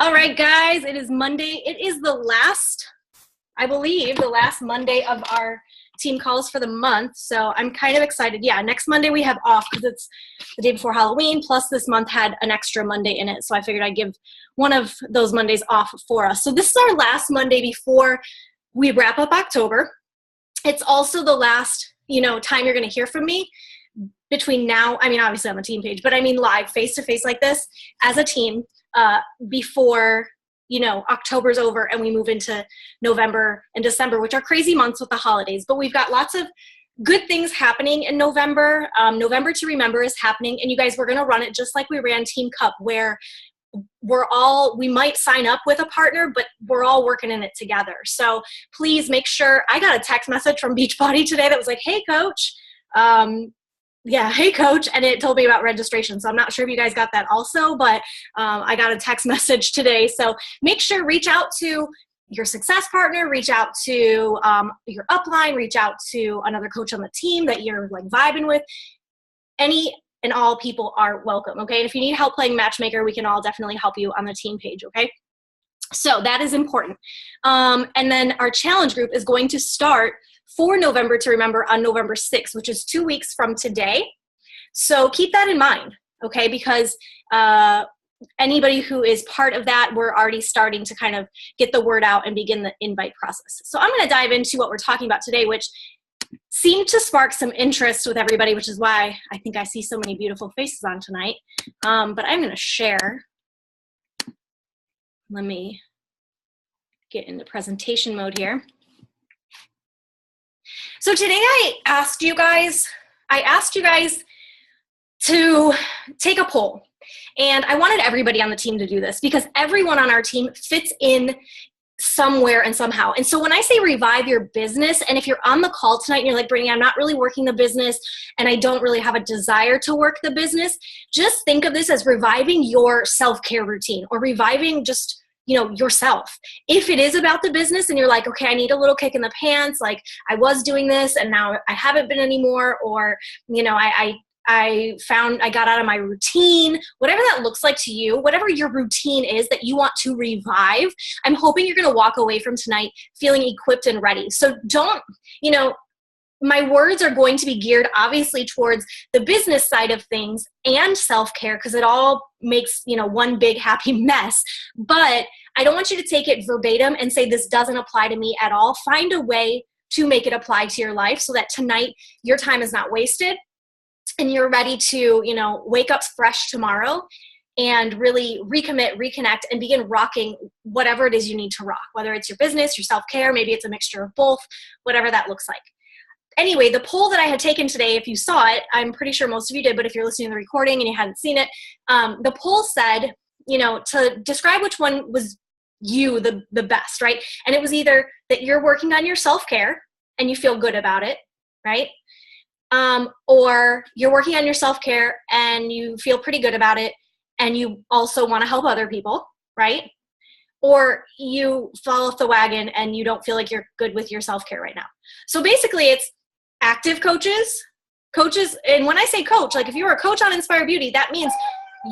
All right, guys, it is Monday. It is the last, I believe, the last Monday of our team calls for the month. So I'm kind of excited. Yeah, next Monday we have off because it's the day before Halloween. Plus this month had an extra Monday in it. So I figured I'd give one of those Mondays off for us. So this is our last Monday before we wrap up October. It's also the last, time you're going to hear from me between now. I mean, obviously on the team page, but I mean live, face-to-face like this as a team before October's over and we move into November and December, which are crazy months with the holidays. But we've got lots of good things happening in November. November to Remember is happening. And you guys, we're going to run it just like we ran Team Cup, where we might sign up with a partner, but we're all working in it together. So please make sure. I got a text message from Beachbody today that was like, hey, coach. Hey, coach. And it told me about registration. So I'm not sure if you guys got that also, but I got a text message today. So make sure, reach out to your success partner, reach out to your upline, reach out to another coach on the team that you're like vibing with. Any and all people are welcome. Okay. And if you need help playing matchmaker, we can all definitely help you on the team page. Okay. So that is important. And then our challenge group is going to start for November to Remember on November 6th, which is 2 weeks from today. So keep that in mind, okay? Because anybody who is part of that, we're already starting to kind of get the word out and begin the invite process. So I'm going to dive into what we're talking about today, which seemed to spark some interest with everybody, which is why I think I see so many beautiful faces on tonight. But I'm going to share. Let me get into presentation mode here. So today I asked you guys to take a poll, and I wanted everybody on the team to do this because everyone on our team fits in somewhere and somehow. And so when I say revive your business, and if you're on the call tonight and you're like, Brittany, I'm not really working the business and I don't really have a desire to work the business, just think of this as reviving your self-care routine or reviving just yourself. If it is about the business and you're like, okay, I need a little kick in the pants, like I was doing this and now I haven't been anymore, or, I found I got out of my routine, whatever that looks like to you, whatever your routine is that you want to revive, I'm hoping you're going to walk away from tonight feeling equipped and ready. So don't, my words are going to be geared obviously towards the business side of things and self-care because it all makes, one big happy mess. But I don't want you to take it verbatim and say this doesn't apply to me at all. Find a way to make it apply to your life so that tonight your time is not wasted and you're ready to, wake up fresh tomorrow and really recommit, reconnect, and begin rocking whatever it is you need to rock, whether it's your business, your self-care, maybe it's a mixture of both, whatever that looks like. Anyway, the poll that I had taken today, if you saw it, I'm pretty sure most of you did, but if you're listening to the recording and you hadn't seen it, the poll said, to describe which one was you the best, right? And it was either that you're working on your self-care and you feel good about it, right? Or you're working on your self-care and you feel pretty good about it and you also want to help other people, right? Or you fall off the wagon and you don't feel like you're good with your self-care right now. So basically it's active coaches, and when I say coach, like if you're a coach on Inspire Beauty, that means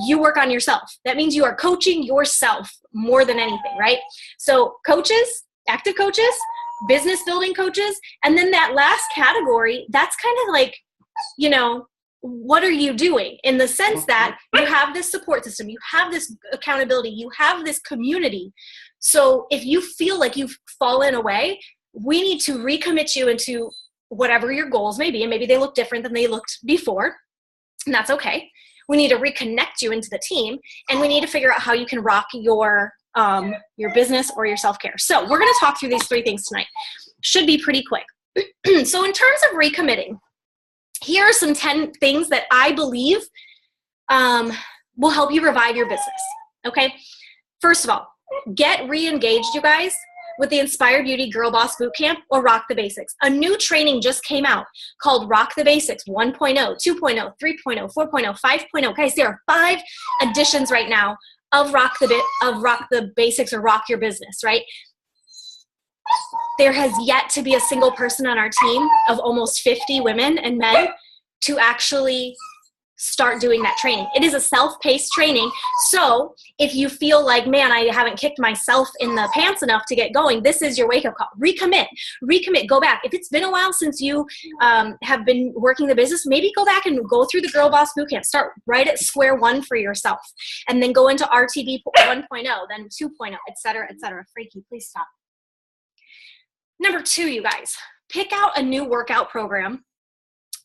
you work on yourself. That means you are coaching yourself more than anything, right? So coaches, active coaches, business building coaches, and then that last category, that's kind of like, what are you doing in the sense that you have this support system, you have this accountability, you have this community. So if you feel like you've fallen away, we need to recommit you into whatever your goals may be, and maybe they look different than they looked before, and that's okay. We need to reconnect you into the team, and we need to figure out how you can rock your business or your self-care. So we're going to talk through these 3 things tonight. Should be pretty quick. So in terms of recommitting, here are some 10 things that I believe will help you revive your business, okay? First of all, get re-engaged, you guys, with the Inspire Beauty Girl Boss Bootcamp or Rock the Basics. A new training just came out called Rock the Basics 1.0, 2.0, 3.0, 4.0, 5.0. Guys, there are 5 editions right now of Rock the Basics or Rock Your Business, right? There has yet to be a single person on our team of almost 50 women and men to actually start doing that training. It is a self-paced training. So if you feel like, man, I haven't kicked myself in the pants enough to get going, this is your wake-up call. Recommit, go back. If it's been a while since you have been working the business, maybe go back and go through the Girl Boss Bootcamp. Start right at square one for yourself, and then go into RTB 1.0, then 2.0, et cetera, et cetera. Frankie, please stop. Number 2, you guys, pick out a new workout program,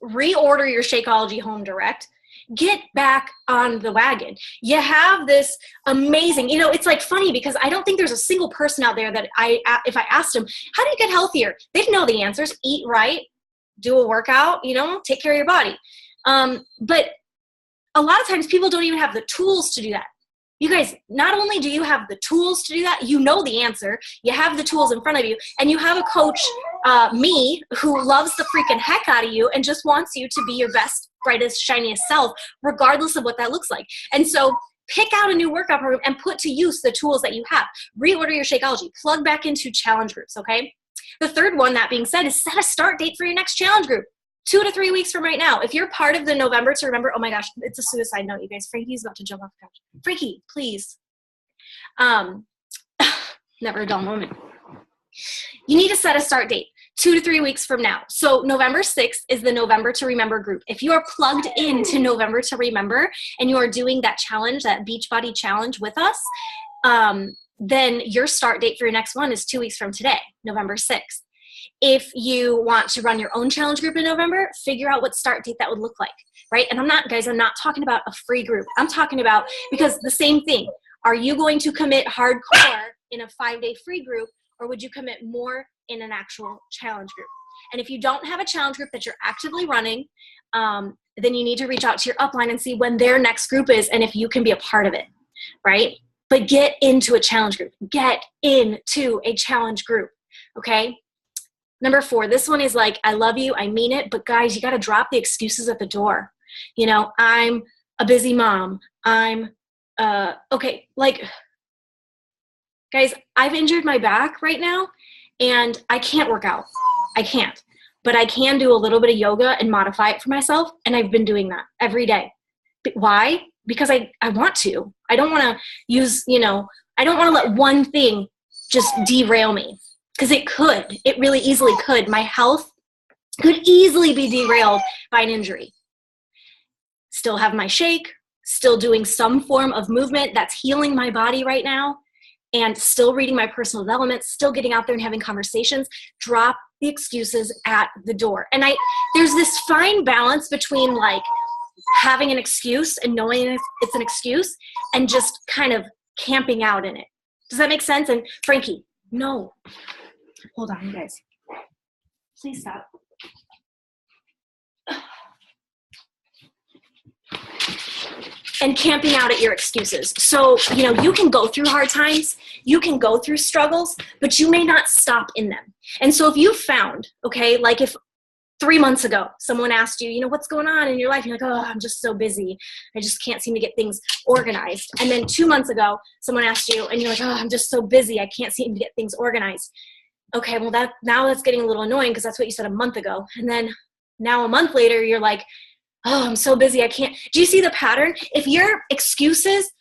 reorder your Shakeology Home Direct, get back on the wagon. You have this amazing, it's like funny because I don't think there's a single person out there that if I asked them, how do you get healthier? They'd know the answers. Eat right, do a workout, take care of your body. But a lot of times people don't even have the tools to do that. You guys, not only do you have the tools to do that, you know the answer, you have the tools in front of you, and you have a coach, me, who loves the freaking heck out of you and just wants you to be your best, brightest, shiniest self, regardless of what that looks like. And so pick out a new workout program and put to use the tools that you have. Reorder your Shakeology. Plug back into challenge groups, okay? The third one, that being said, is set a start date for your next challenge group. 2 to 3 weeks from right now. If you're part of the November to Remember, oh my gosh, it's a suicide note, you guys. Frankie's about to jump off the couch. Frankie, please. Never a dull moment. You need to set a start date 2 to 3 weeks from now. So November 6th is the November to Remember group. If you are plugged into November to Remember and you are doing that challenge, that Beachbody challenge with us, then your start date for your next one is 2 weeks from today, November 6th. If you want to run your own challenge group in November, figure out what start date that would look like, right? And I'm not talking about a free group. I'm talking about, because the same thing, are you going to commit hardcore in a 5-day free group, or would you commit more in an actual challenge group? And if you don't have a challenge group that you're actively running, then you need to reach out to your upline and see when their next group is and if you can be a part of it, right? But get into a challenge group. Get into a challenge group, okay? Number 4, this one is like, I love you, I mean it, but guys, you got to drop the excuses at the door. I'm a busy mom. Okay, like, guys, I've injured my back right now and I can't work out. I can't, but I can do a little bit of yoga and modify it for myself. And I've been doing that every day. Why? Because I want to. I don't want to use, I don't want to let one thing just derail me. Because it really easily could. My health could easily be derailed by an injury. Still have my shake, still doing some form of movement that's healing my body right now, and still reading my personal development, still getting out there and having conversations. Drop the excuses at the door. And there's this fine balance between like having an excuse and knowing it's an excuse and just kind of camping out in it. Does that make sense? And Frankie, no. Hold on, you guys. Please stop. And camping out at your excuses. So, you can go through hard times, you can go through struggles, but you may not stop in them. And so if you found, okay, like if 3 months ago, someone asked you, what's going on in your life? You're like, oh, I'm just so busy. I just can't seem to get things organized. And then 2 months ago, someone asked you and you're like, oh, I'm just so busy. I can't seem to get things organized. Okay, well, now that's getting a little annoying because that's what you said a month ago. And then now a month later, you're like, oh, I'm so busy. I can't. Do you see the pattern? If your excuses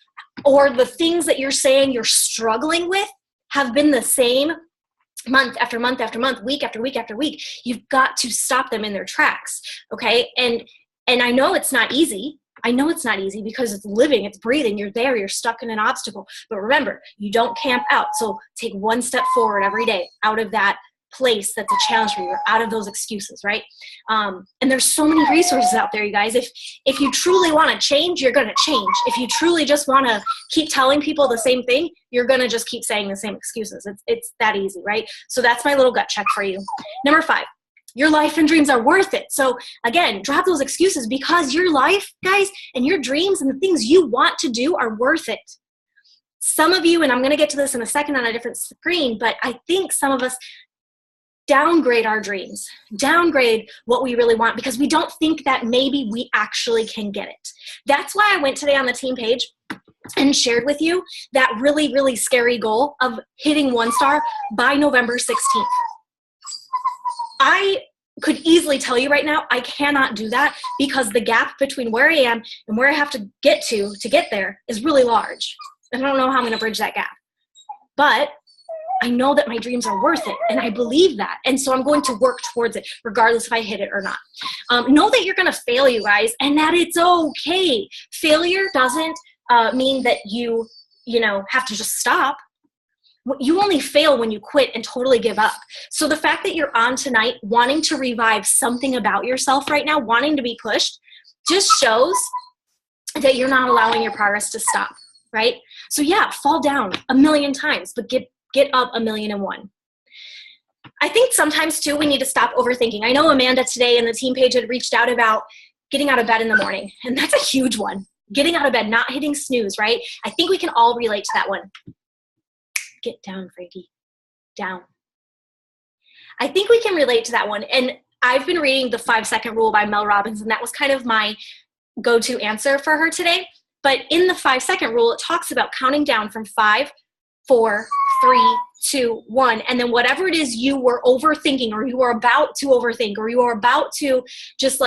or the things that you're saying you're struggling with have been the same month after month after month, week after week after week, you've got to stop them in their tracks, okay? And I know it's not easy. I know it's not easy because it's living, it's breathing, you're there, you're stuck in an obstacle. But remember, you don't camp out. So take one step forward every day out of that place that's a challenge for you, or out of those excuses, right? And there's so many resources out there, you guys. If you truly want to change, you're going to change. If you truly just want to keep telling people the same thing, you're going to just keep saying the same excuses. It's that easy, right? So that's my little gut check for you. Number 5. Your life and dreams are worth it. So again, drop those excuses because your life, guys, and your dreams and the things you want to do are worth it. Some of you, and I'm going to get to this in a second on a different screen, but I think some of us downgrade our dreams, downgrade what we really want because we don't think that maybe we actually can get it. That's why I went today on the team page and shared with you that really, really scary goal of hitting 1 star by November 16th. could easily tell you right now, I cannot do that because the gap between where I am and where I have to get there is really large. And I don't know how I'm going to bridge that gap. But I know that my dreams are worth it, and I believe that. And so I'm going to work towards it, regardless if I hit it or not. Know that you're going to fail, you guys, and that it's okay. Failure doesn't mean that you have to just stop. You only fail when you quit and totally give up. So the fact that you're on tonight wanting to revive something about yourself right now, wanting to be pushed, just shows that you're not allowing your progress to stop, right? So yeah, fall down 1,000,000 times, but get up 1,000,001. I think sometimes too, we need to stop overthinking. I know Amanda today in the team page had reached out about getting out of bed in the morning, and that's a huge one. Getting out of bed, not hitting snooze, right? I think we can all relate to that one. Get down, Frankie. Down. I think we can relate to that one. And I've been reading the 5-Second Rule by Mel Robbins, and that was kind of my go-to answer for her today. But in the 5-Second Rule, it talks about counting down from 5, 4, 3, 2, 1. And then whatever it is you were overthinking, or you are about to overthink, or you are about to just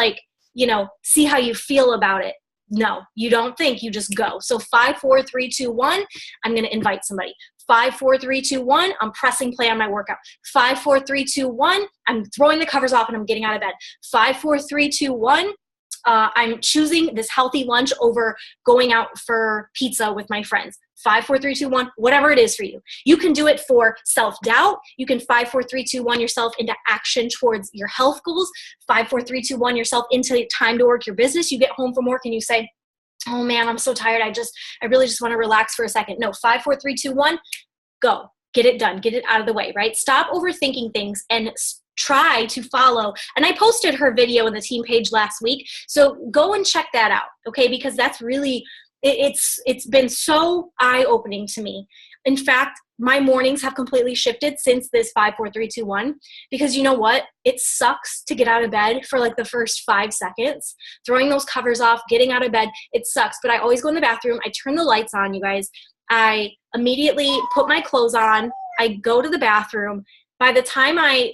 see how you feel about it. No, you don't think, you just go. So 5, 4, 3, 2, 1, I'm going to invite somebody. 5, 4, 3, 2, 1, I'm pressing play on my workout. 5, 4, 3, 2, 1, I'm throwing the covers off and I'm getting out of bed. 5, 4, 3, 2, 1, I'm choosing this healthy lunch over going out for pizza with my friends. 5, 4, 3, 2, 1, whatever it is for you. You can do it for self-doubt. You can 5, 4, 3, 2, 1 yourself into action towards your health goals. 5, 4, 3, 2, 1 yourself into time to work your business. You get home from work and you say, oh man, I'm so tired. I really just want to relax for a second. No, 5, 4, 3, 2, 1, go. Get it done. Get it out of the way, right? Stop overthinking things and try to follow. And I posted her video in the team page last week. So go and check that out, okay? Because that's really, it's been so eye-opening to me. In fact, my mornings have completely shifted since this 5, 4, 3, 2, 1, because you know what? It sucks to get out of bed for like the first 5 seconds. Throwing those covers off, getting out of bed, it sucks. But I always go in the bathroom. I turn the lights on, you guys. I immediately put my clothes on. I go to the bathroom. By the time I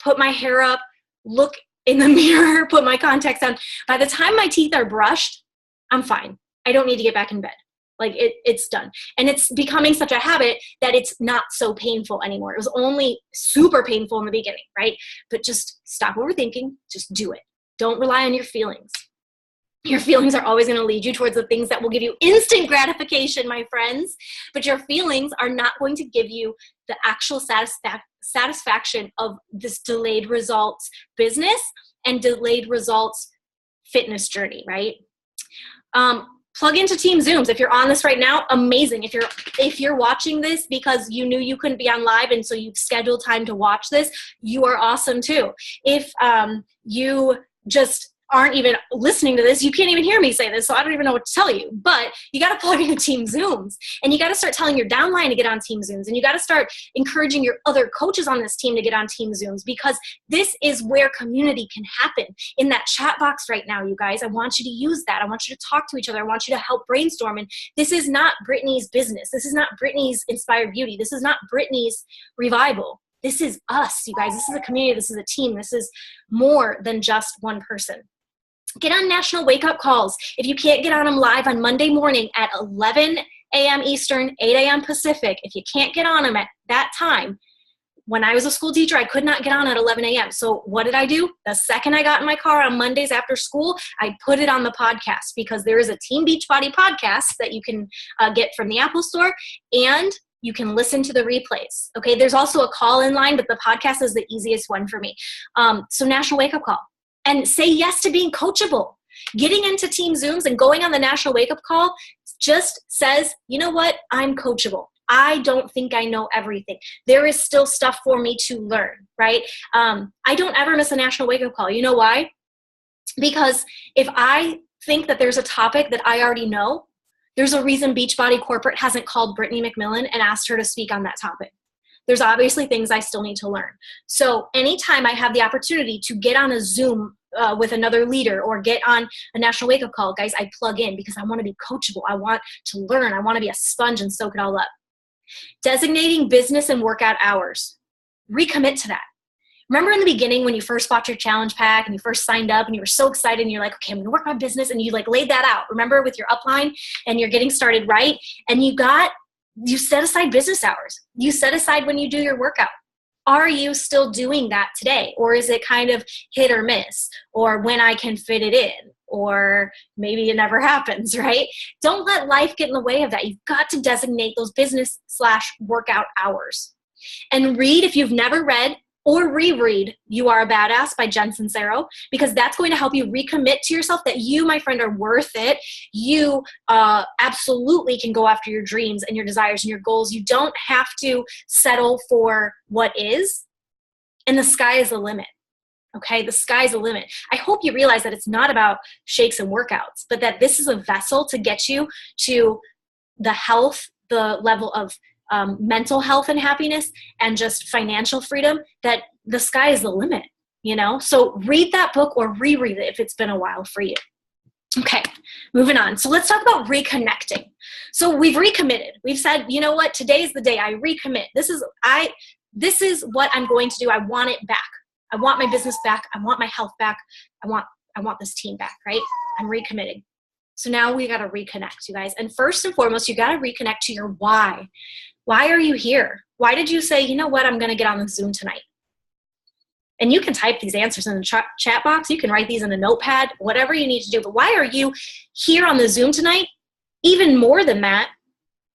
put my hair up, look in the mirror, put my contacts on, by the time my teeth are brushed, I'm fine. I don't need to get back in bed. It's done. And it's becoming such a habit that it's not so painful anymore. It was only super painful in the beginning, right? But just stop overthinking. Just do it. Don't rely on your feelings. Your feelings are always going to lead you towards the things that will give you instant gratification, my friends. But your feelings are not going to give you the actual satisfaction of this delayed results business and delayed results fitness journey, right? Plug into Team Zooms. If you're on this right now, amazing. If you're watching this because you knew you couldn't be on live and so you've scheduled time to watch this, you are awesome too. If you just aren't even listening to this, you can't even hear me say this, so I don't even know what to tell you. But you got to plug into Team Zooms, and you got to start telling your downline to get on Team Zooms, and you got to start encouraging your other coaches on this team to get on Team Zooms, because this is where community can happen. In that chat box right now, you guys, I want you to use that. I want you to talk to each other. I want you to help brainstorm. And this is not Brittany's business. This is not Brittany's Inspired Beauty. This is not Brittany's Revival. This is us, you guys. This is a community. This is a team. This is more than just one person. Get on National Wake Up Calls. If you can't get on them live on Monday morning at 11 a.m. Eastern, 8 a.m. Pacific, if you can't get on them at that time, when I was a school teacher, I could not get on at 11 a.m. So what did I do? The second I got in my car on Mondays after school, I put it on the podcast, because there is a Team Beachbody podcast that you can get from the Apple Store, and you can listen to the replays. Okay, there's also a call-in line, but the podcast is the easiest one for me. So National Wake Up Call. And say yes to being coachable. Getting into Team Zooms and going on the National Wake Up Call just says, you know what? I'm coachable. I don't think I know everything. There is still stuff for me to learn, right? I don't ever miss a National Wake Up Call. You know why? Because if I think that there's a topic that I already know, there's a reason Beachbody Corporate hasn't called Brittany McMillan and asked her to speak on that topic. There's obviously things I still need to learn. So anytime I have the opportunity to get on a Zoom with another leader or get on a National Wake Up Call, guys, I plug in because I want to be coachable. I want to learn. I want to be a sponge and soak it all up. Designating business and workout hours. Recommit to that. Remember in the beginning when you first bought your challenge pack and you first signed up and you were so excited and you're like, okay, I'm gonna work my business, and you like laid that out. Remember with your upline and you're getting started right, and you set aside business hours. You set aside when you do your workout. Are you still doing that today? Or is it kind of hit or miss, or when I can fit it in, or maybe it never happens, right? Don't let life get in the way of that. You've got to designate those business/workout hours. And read, if you've never read or reread You Are a Badass by Jen Sincero, because that's going to help you recommit to yourself that you, my friend, are worth it. You absolutely can go after your dreams and your desires and your goals. You don't have to settle for what is, and the sky is the limit. Okay, the sky's the limit. I hope you realize that it's not about shakes and workouts, but that this is a vessel to get you to the health, the level of mental health and happiness, and just financial freedom, that the sky is the limit, So read that book or reread it if it's been a while for you. Okay, moving on. So let's talk about reconnecting. So we've recommitted. We've said, you know what, today's the day I recommit. This is what I'm going to do. I want it back. I want my business back. I want my health back. I want this team back, right? I'm recommitting. So now we got to reconnect, you guys. And first and foremost, you got to reconnect to your why. Why are you here? Why did you say, you know what, I'm going to get on the Zoom tonight? And you can type these answers in the chat box. You can write these in a notepad, whatever you need to do. But why are you here on the Zoom tonight? Even more than that,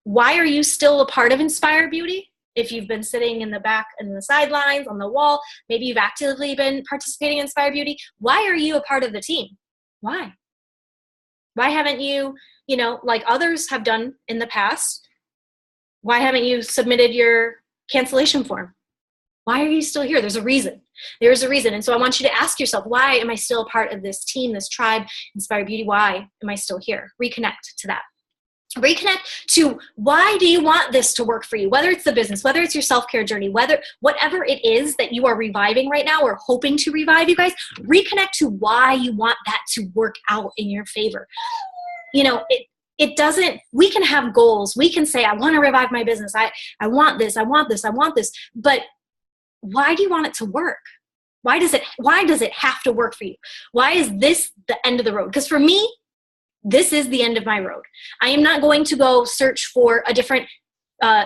why are you still a part of Inspire Beauty? If you've been sitting in the back and the sidelines on the wall, maybe you've actively been participating in Inspire Beauty. Why are you a part of the team? Why? Why haven't you, like others have done in the past, why haven't you submitted your cancellation form? Why are you still here? There's a reason. There's a reason. And so I want you to ask yourself, why am I still a part of this team, this tribe, Inspire Beauty? Why am I still here? Reconnect to that. Reconnect to why do you want this to work for you? Whether it's the business, whether it's your self-care journey, whatever it is that you are reviving right now or hoping to revive, you guys, reconnect to why you want that to work out in your favor. It doesn't, we can have goals. We can say, I want to revive my business. I want this, I want this, I want this. But why do you want it to work? Why does it have to work for you? Why is this the end of the road? Because for me, this is the end of my road. I am not going to go search for a different,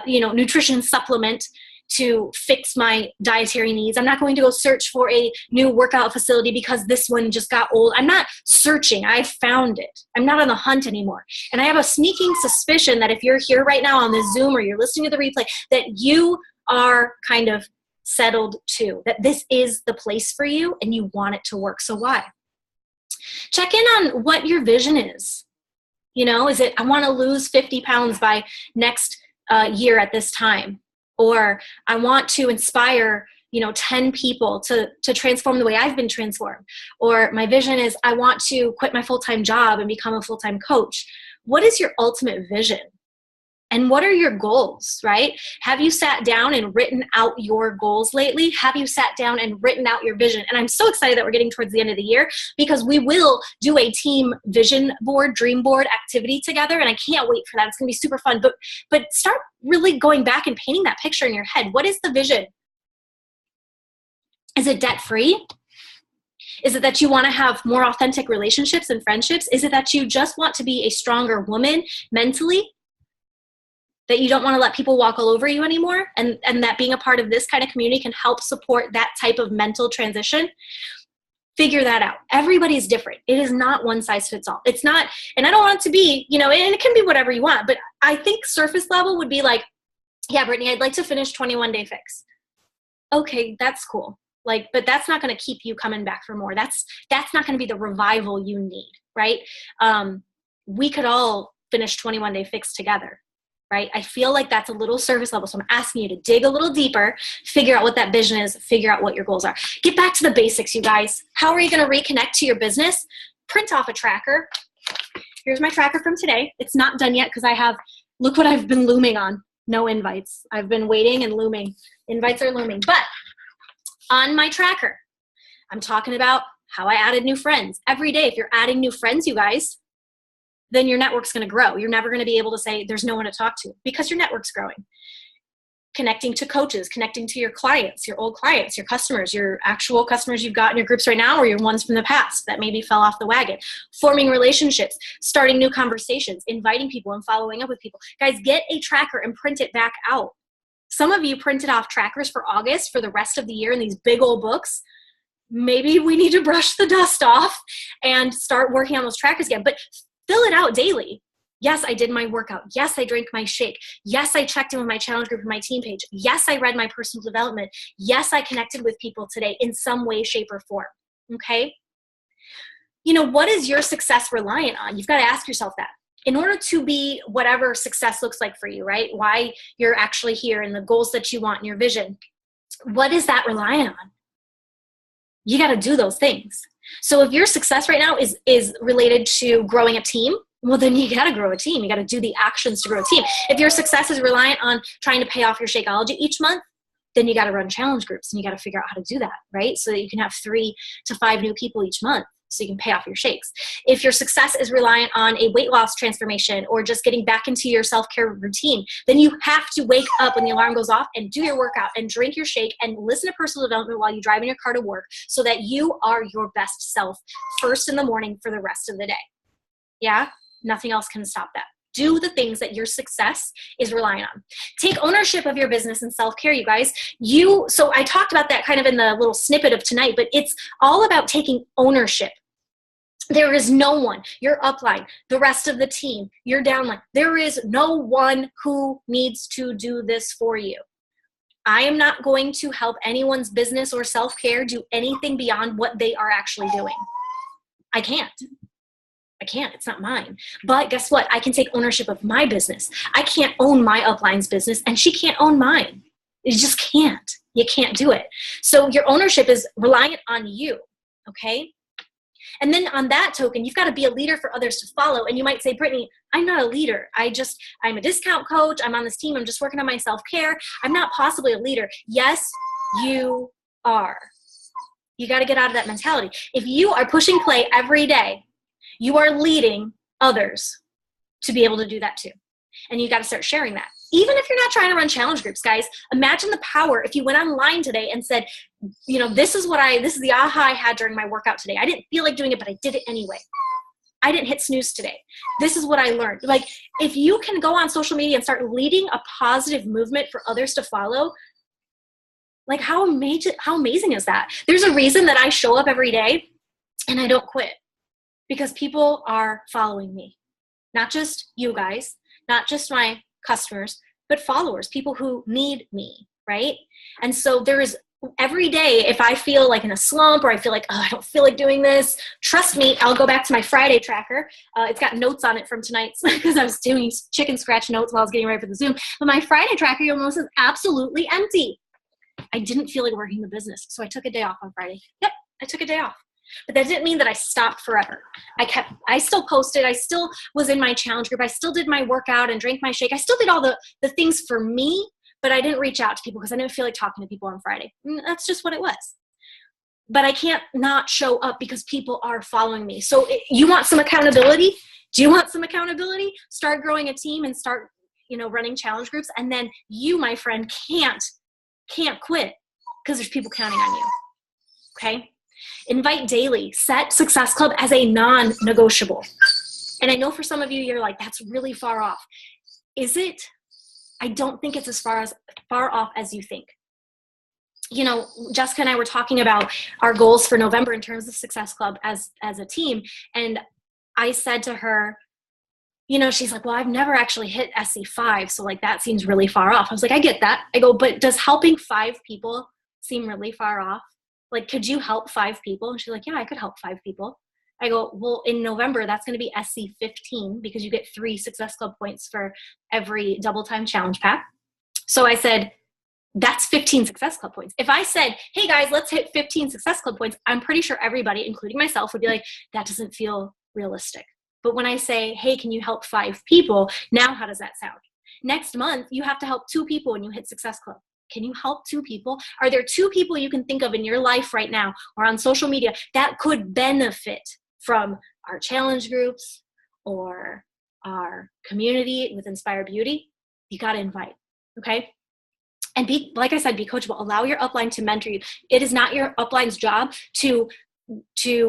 nutrition supplement to fix my dietary needs. I'm not going to go search for a new workout facility because this one just got old. I'm not searching. I found it. I'm not on the hunt anymore. And I have a sneaking suspicion that if you're here right now on the Zoom or you're listening to the replay, that you are kind of settled too, that this is the place for you and you want it to work. So why? Check in on what your vision is. Is it, I want to lose 50 pounds by next year at this time? Or I want to inspire, 10 people to transform the way I've been transformed. Or my vision is I want to quit my full-time job and become a full-time coach. What is your ultimate vision? And what are your goals, right? Have you sat down and written out your goals lately? Have you sat down and written out your vision? And I'm so excited that we're getting towards the end of the year because we will do a team vision board, dream board activity together. And I can't wait for that. It's going to be super fun. But start really going back and painting that picture in your head. What is the vision? Is it debt-free? Is it that you want to have more authentic relationships and friendships? Is it that you just want to be a stronger woman mentally? That you don't want to let people walk all over you anymore, and that being a part of this kind of community can help support that type of mental transition? Figure that out. Everybody's different. It is not one size fits all. It's not, and I don't want it to be, and it can be whatever you want, but I think surface level would be like, yeah, Brittany, I'd like to finish 21 Day Fix. Okay, that's cool. But that's not going to keep you coming back for more. That's not going to be the revival you need, right? We could all finish 21 Day Fix together. Right? I feel like that's a little surface level. So I'm asking you to dig a little deeper, figure out what that vision is, figure out what your goals are. Get back to the basics, you guys. How are you going to reconnect to your business? Print off a tracker. Here's my tracker from today. It's not done yet because look what I've been looming on. No invites. I've been waiting and looming. Invites are looming. But on my tracker, I'm talking about how I added new friends. Every day, if you're adding new friends, you guys, then your network's going to grow. You're never going to be able to say there's no one to talk to because your network's growing. connecting to coaches, connecting to your clients, your old clients, your customers, your actual customers you've got in your groups right now, or your ones from the past that maybe fell off the wagon, forming relationships, starting new conversations, inviting people and following up with people. Guys, get a tracker and print it back out. Some of you printed off trackers for August for the rest of the year in these big old books. Maybe we need to brush the dust off and start working on those trackers again, but fill it out daily. Yes, I did my workout. Yes, I drank my shake. Yes, I checked in with my challenge group and my team page. Yes, I read my personal development. Yes, I connected with people today in some way, shape, or form. Okay? You know, what is your success reliant on? You've got to ask yourself that. In order to be whatever success looks like for you, right? Why you're actually here and the goals that you want and your vision. What is that reliant on? You got to do those things. So if your success right now is related to growing a team, well, then you got to grow a team. You got to do the actions to grow a team. If your success is reliant on trying to pay off your Shakeology each month, then you got to run challenge groups and you got to figure out how to do that, right? So that you can have 3 to 5 new people each month so you can pay off your shakes. If your success is reliant on a weight loss transformation or just getting back into your self-care routine, then you have to wake up when the alarm goes off and do your workout and drink your shake and listen to personal development while you drive in your car to work so that you are your best self first in the morning for the rest of the day. Yeah? Nothing else can stop that. Do the things that your success is relying on. Take ownership of your business and self-care, you guys. So I talked about that kind of in the little snippet of tonight, but it's all about taking ownership. There is no one, your upline, the rest of the team, your downline. There is no one who needs to do this for you. I am not going to help anyone's business or self-care do anything beyond what they are actually doing. I can't. It's not mine. But guess what? I can take ownership of my business. I can't own my upline's business and she can't own mine. You just can't. You can't do it. So your ownership is reliant on you, okay? And then on that token, you've got to be a leader for others to follow. And you might say, Brittany, I'm not a leader. I'm a discount coach. I'm on this team. I'm just working on my self-care. I'm not possibly a leader. Yes, you are. You got to get out of that mentality. If you are pushing play every day, you are leading others to be able to do that too. And you got to start sharing that. Even if you're not trying to run challenge groups, guys, imagine the power if you went online today and said, you know, this is the aha I had during my workout today. I didn't feel like doing it, but I did it anyway. I didn't hit snooze today. This is what I learned. Like, if you can go on social media and start leading a positive movement for others to follow, like how amazing is that? There's a reason that I show up every day and I don't quit. Because people are following me. Not just you guys, not just my customers, but followers, people who need me, right? And so there is every day, if I feel like in a slump or I feel like, oh, I don't feel like doing this, trust me, I'll go back to my Friday tracker. It's got notes on it from tonight because I was doing chicken scratch notes while I was getting ready for the Zoom. But my Friday tracker, you'll notice, is absolutely empty. I didn't feel like working the business, so I took a day off on Friday. Yep, I took a day off. But that didn't mean that I stopped forever. I still posted. I still was in my challenge group. I still did my workout and drank my shake. I still did all the things for me, but I didn't reach out to people because I didn't feel like talking to people on Friday. And that's just what it was. But I can't not show up because people are following me. So you want some accountability? Do you want some accountability? Start growing a team and start, running challenge groups. And then you, my friend, can't quit because there's people counting on you. Okay? Invite daily. Set Success Club as a non-negotiable. And I know for some of you, you're like, that's really far off. Is it? I don't think it's as far off as you think. Jessica and I were talking about our goals for November in terms of Success Club as a team. And I said to her, she's like, well, I've never actually hit SC5. So that seems really far off. I was like, I get that. I go, but does helping 5 people seem really far off? Could you help 5 people? And she's like, yeah, I could help 5 people. I go, well, in November, that's going to be SC15 because you get 3 Success Club points for every double time challenge pack. So I said, that's 15 Success Club points. If I said, hey guys, let's hit 15 Success Club points, I'm pretty sure everybody, including myself, would be like, that doesn't feel realistic. But when I say, hey, can you help 5 people? Now, how does that sound? Next month, you have to help 2 people when you hit Success Club. Can you help 2 people? Are there 2 people you can think of in your life right now or on social media that could benefit from our challenge groups or our community with Inspire Beauty? You got to invite, okay? And be, like I said, be coachable. Allow your upline to mentor you. It is not your upline's job to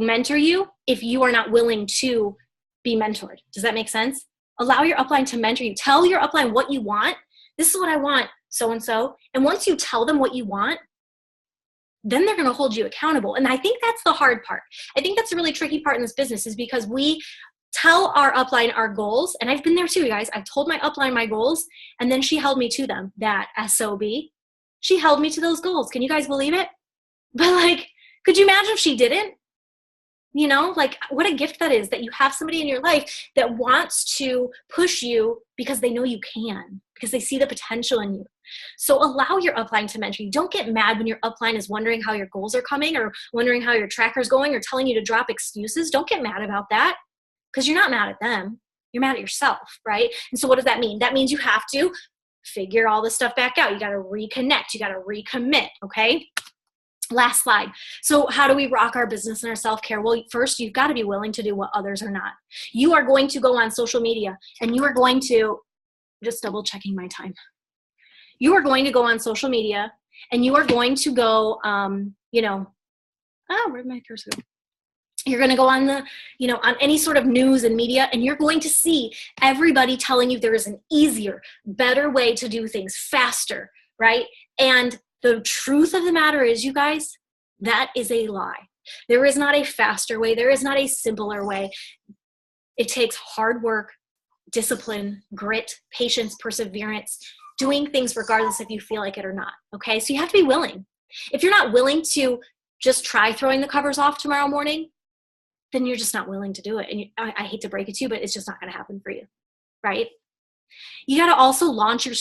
mentor you if you are not willing to be mentored. Does that make sense? Allow your upline to mentor you. Tell your upline what you want. This is what I want, so-and-so. And once you tell them what you want, then they're going to hold you accountable. And I think that's the hard part. I think that's the really tricky part in this business, is because we tell our upline our goals. And I've been there too, you guys. I've told my upline my goals, and then she held me to them. That SOB. She held me to those goals. Can you guys believe it? But like, could you imagine if she didn't? You know, like, what a gift that is, that you have somebody in your life that wants to push you because they know you can, because they see the potential in you. So allow your upline to mentor you. Don't get mad when your upline is wondering how your goals are coming, or wondering how your tracker's going, or telling you to drop excuses. Don't get mad about that, because you're not mad at them. You're mad at yourself, right? And so what does that mean? That means you have to figure all this stuff back out. You got to reconnect. You got to recommit, okay? Last slide. So how do we rock our business and our self-care? Well, first, you've got to be willing to do what others are not. You are going to go on social media, and you are going to, just double checking my time. You are going to go on social media, and you are going to go, where'd my cursor go? You're going to go on on any sort of news and media, and you're going to see everybody telling you there is an easier, better way to do things, faster, right? And the truth of the matter is, you guys, that is a lie. There is not a faster way. There is not a simpler way. It takes hard work, discipline, grit, patience, perseverance, doing things regardless if you feel like it or not, okay? So you have to be willing. If you're not willing to just try throwing the covers off tomorrow morning, then you're just not willing to do it. And I hate to break it to you, but it's just not going to happen for you, right? You got to also launch your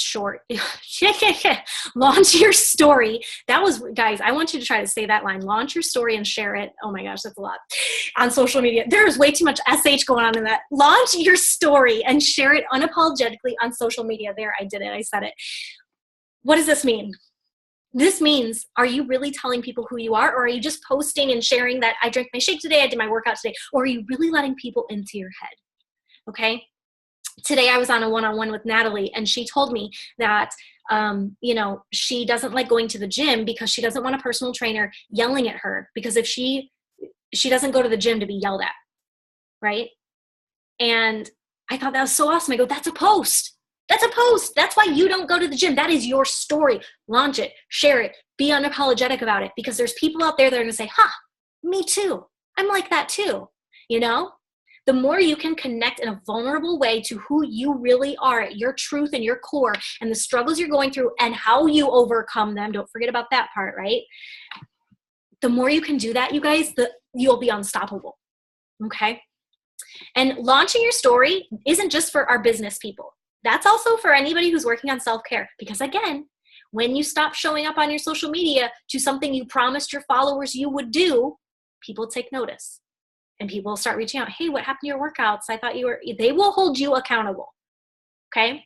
launch your story. That was, guys, I want you to try to say that line. Launch your story and share it. Oh my gosh, that's a lot. On social media. There's way too much SH going on in that. Launch your story and share it unapologetically on social media. There, I did it. I said it. What does this mean? This means, are you really telling people who you are, or are you just posting and sharing that I drank my shake today, I did my workout today, or are you really letting people into your head? Okay? Today I was on a one-on-one with Natalie, and she told me that, she doesn't like going to the gym because she doesn't want a personal trainer yelling at her, because if she doesn't go to the gym to be yelled at, right? And I thought that was so awesome. I go, that's a post. That's a post. That's why you don't go to the gym. That is your story. Launch it, share it, be unapologetic about it, because there's people out there that are going to say, me too. I'm like that too. The more you can connect in a vulnerable way to who you really are, your truth and your core, and the struggles you're going through and how you overcome them. Don't forget about that part, right? The more you can do that, you guys, you'll be unstoppable. Okay? And launching your story isn't just for our business people. That's also for anybody who's working on self-care. Because again, when you stop showing up on your social media to something you promised your followers you would do, people take notice. And people start reaching out. Hey, what happened to your workouts? I thought they will hold you accountable. Okay?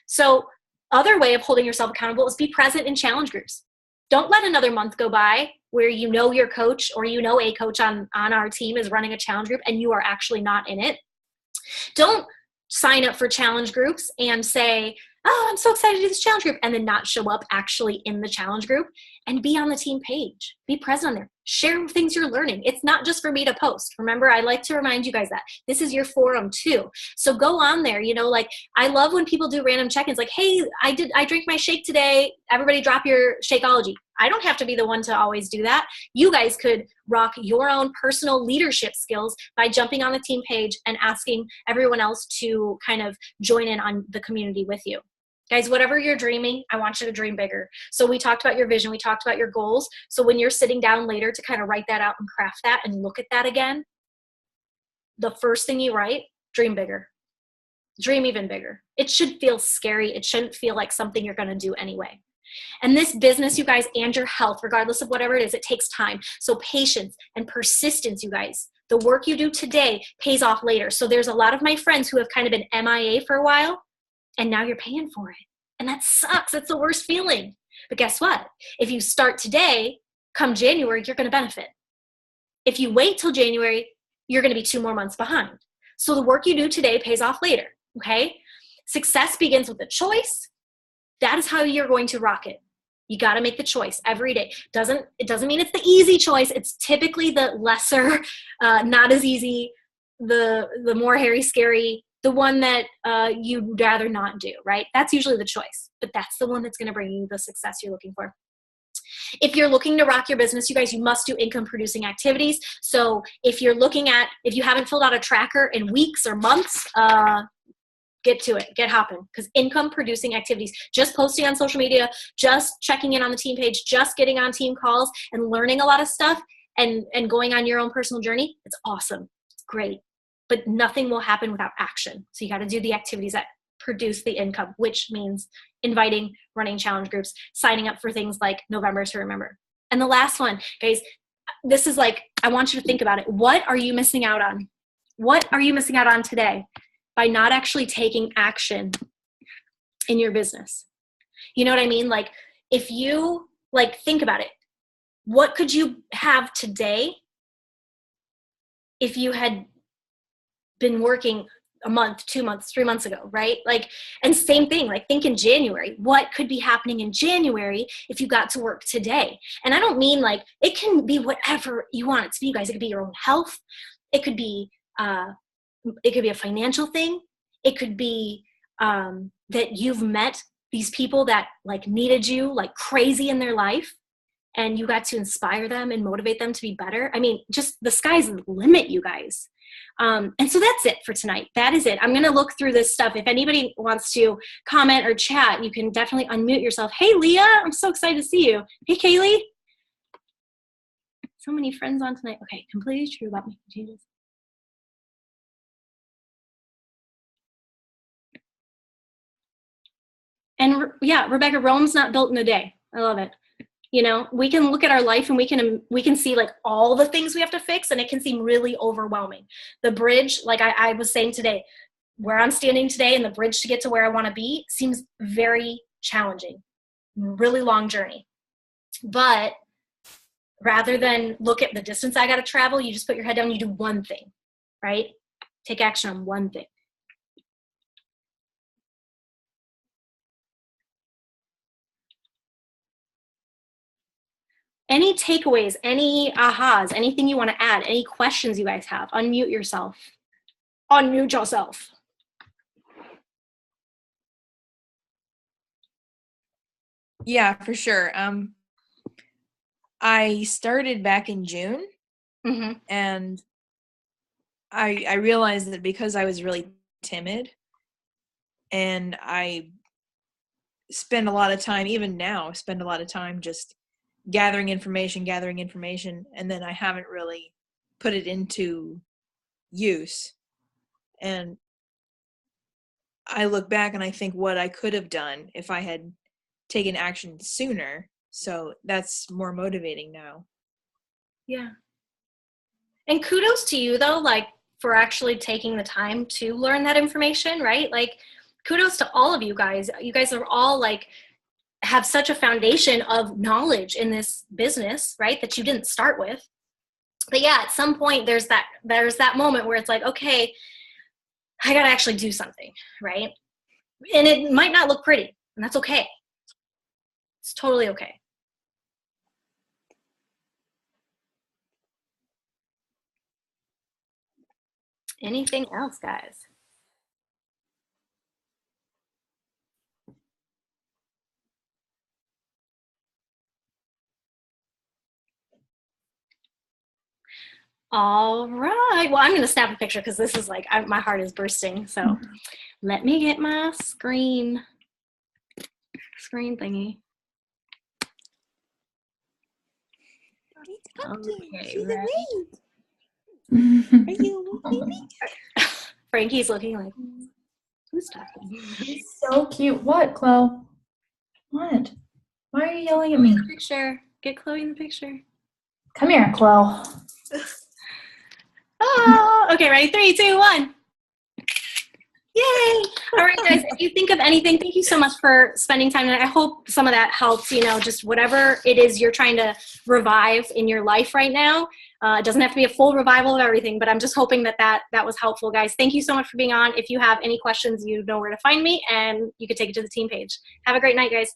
So other way of holding yourself accountable is be present in challenge groups. Don't let another month go by where your coach, or a coach on our team is running a challenge group and you are actually not in it. Don't sign up for challenge groups and say, oh, I'm so excited to do this challenge group, and then not show up actually in the challenge group. And be on the team page. Be present on there. Share things you're learning. It's not just for me to post. Remember, I like to remind you guys that this is your forum too. So go on there. I love when people do random check-ins, like, hey, I drank my shake today. Everybody drop your Shakeology. I don't have to be the one to always do that. You guys could rock your own personal leadership skills by jumping on the team page and asking everyone else to kind of join in on the community with you. Guys, whatever you're dreaming, I want you to dream bigger. So we talked about your vision. We talked about your goals. So when you're sitting down later to kind of write that out and craft that and look at that again, the first thing you write, dream bigger. Dream even bigger. It should feel scary. It shouldn't feel like something you're going to do anyway. And this business, you guys, and your health, regardless of whatever it is, it takes time. So patience and persistence, you guys. The work you do today pays off later. So there's a lot of my friends who have kind of been MIA for a while, and now you're paying for it. And that sucks. It's the worst feeling. But guess what? If you start today, come January, you're going to benefit. If you wait till January, you're going to be 2 more months behind. So the work you do today pays off later, okay? Success begins with a choice. That is how you're going to rock it. You got to make the choice every day. It doesn't mean it's the easy choice. It's typically the lesser, not as easy, the more hairy, scary, the one that you'd rather not do, right? That's usually the choice, but that's the one that's going to bring you the success you're looking for. If you're looking to rock your business, you guys, you must do income producing activities. So if you haven't filled out a tracker in weeks or months, get to it, get hopping, because income producing activities, just posting on social media, just checking in on the team page, just getting on team calls and learning a lot of stuff and going on your own personal journey, it's awesome. It's great. But nothing will happen without action. So you got to do the activities that produce the income, which means inviting, running challenge groups, signing up for things like November to Remember. And the last one, guys, this is like, I want you to think about it. What are you missing out on? What are you missing out on today by not actually taking action in your business? You know what I mean? Like, if you think about it, what could you have today if you had been working a month, 2 months, 3 months ago, right? And same thing, think in January, what could be happening in January if you got to work today? And I don't mean it can be whatever you want it to be, you guys. It could be your own health. It could be a financial thing. It could be that you've met these people that needed you like crazy in their life, and you got to inspire them and motivate them to be better. I mean, just the sky's the limit, you guys. And so that's it for tonight. That is it. I'm going to look through this stuff. If anybody wants to comment or chat, you can definitely unmute yourself. Hey, Leah, I'm so excited to see you. Hey, Kaylee. So many friends on tonight. Okay, completely true about making changes. And yeah, Rebecca, Rome's not built in a day. I love it. You know, we can look at our life and we can see all the things we have to fix, and it can seem really overwhelming. The bridge, I was saying today, where I'm standing today and the bridge to get to where I want to be seems very challenging, really long journey. But rather than look at the distance I got to travel, you just put your head down, you do one thing, right? Take action on one thing. Any takeaways, any ahas, anything you want to add, any questions you guys have, unmute yourself. Unmute yourself. Yeah, for sure. I started back in June, and I realized that because I was really timid, and I spend a lot of time, even now, spend a lot of time just gathering information, and then I haven't really put it into use. And I look back and I think what I could have done if I had taken action sooner. So that's more motivating now. Yeah. And kudos to you though, for actually taking the time to learn that information, right? Kudos to all of you guys. You guys are all have such a foundation of knowledge in this business, right? That you didn't start with. But yeah, at some point there's that moment where it's okay, I got to actually do something, right? And it might not look pretty, and that's okay. It's totally okay. Anything else, guys? All right. Well, I'm going to snap a picture because this is my heart is bursting. So let me get my screen thingy. Okay, Are you looking? Frankie's looking like, who's talking? He's so cute. What, Chloe? What? Why are you yelling at me? Picture. Get Chloe in the picture. Come here, Chloe. Oh, okay, ready? 3, 2, 1. Yay! All right, guys, if you think of anything, thank you so much for spending time tonight. I hope some of that helps, just whatever it is you're trying to revive in your life right now. It doesn't have to be a full revival of everything, but I'm just hoping that was helpful, guys. Thank you so much for being on. If you have any questions, you know where to find me, and you can take it to the team page. Have a great night, guys.